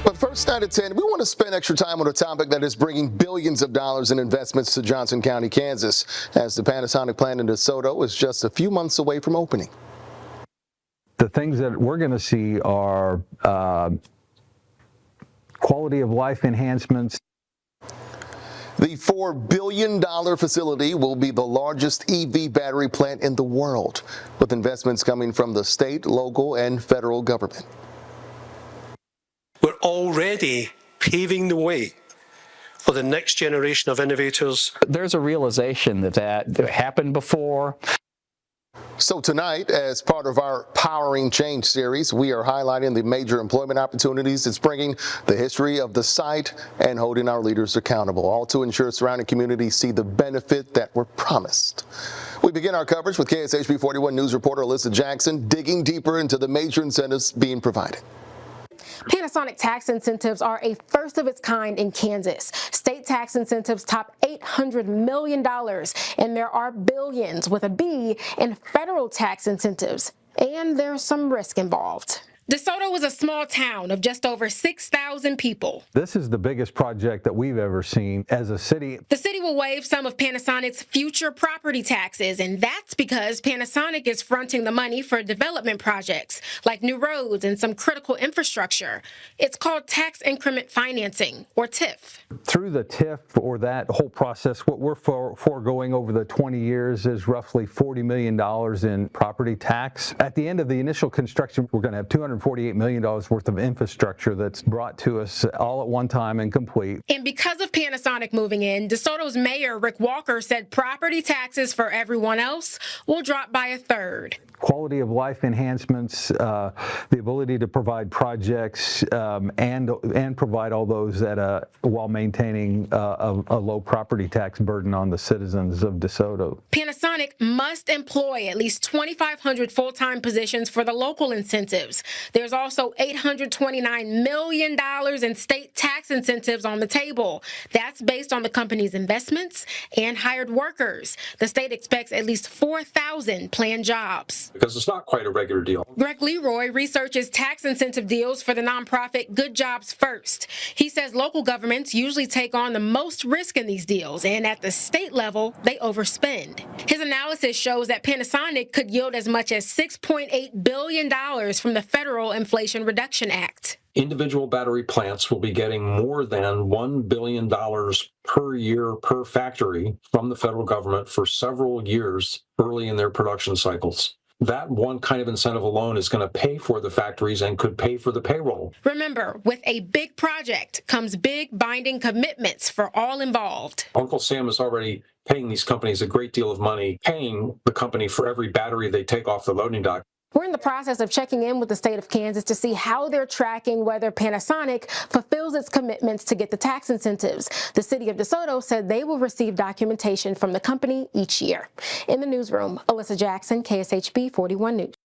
But first night at 10, we want to spend extra time on a topic that is bringing billions of dollars in investments to Johnson County, Kansas, as the Panasonic plant in DeSoto is just a few months away from opening. The things that we're going to see are quality of life enhancements. The $4 billion facility will be the largest EV battery plant in the world, with investments coming from the state, local, and federal government. We're already paving the way for the next generation of innovators. There's a realization that happened before. So tonight, as part of our Powering Change series, we are highlighting the major employment opportunities it's bringing, the history of the site, and holding our leaders accountable, all to ensure surrounding communities see the benefit that were promised. We begin our coverage with KSHB 41 News reporter Alyssa Jackson digging deeper into the major incentives being provided. Panasonic tax incentives are a first of its kind in Kansas. State tax incentives top $800 million, and there are billions with a B in federal tax incentives. And there's some risk involved. DeSoto is a small town of just over 6,000 people. This is the biggest project that we've ever seen as a city. The city will waive some of Panasonic's future property taxes, and that's because Panasonic is fronting the money for development projects like new roads and some critical infrastructure. It's called tax increment financing, or TIF. Through the TIF, or that whole process, what we're foregoing over the 20 years is roughly $40 million in property tax. At the end of the initial construction, we're going to have $248 million worth of infrastructure that's brought to us all at one time and complete. And because of Panasonic moving in, DeSoto's mayor, Rick Walker, said property taxes for everyone else will drop by a third. Quality of life enhancements, the ability to provide projects and provide all those while maintaining a low property tax burden on the citizens of DeSoto. Panasonic must employ at least 2,500 full-time positions for the local incentives. There's also $829 million in state tax incentives on the table. That's based on the company's investments and hired workers. The state expects at least 4,000 planned jobs. Because it's not quite a regular deal. Greg Leroy researches tax incentive deals for the nonprofit Good Jobs First. He says local governments usually take on the most risk in these deals, and at the state level, they overspend. His analysis shows that Panasonic could yield as much as $6.8 billion from the Federal Inflation Reduction Act. Individual battery plants will be getting more than $1 billion per year per factory from the federal government for several years early in their production cycles. That one kind of incentive alone is going to pay for the factories and could pay for the payroll. Remember, with a big project comes big binding commitments for all involved. Uncle Sam is already paying these companies a great deal of money, paying the company for every battery they take off the loading dock. We're in the process of checking in with the state of Kansas to see how they're tracking whether Panasonic fulfills its commitments to get the tax incentives. The city of DeSoto said they will receive documentation from the company each year. In the newsroom, Alyssa Jackson, KSHB 41 News.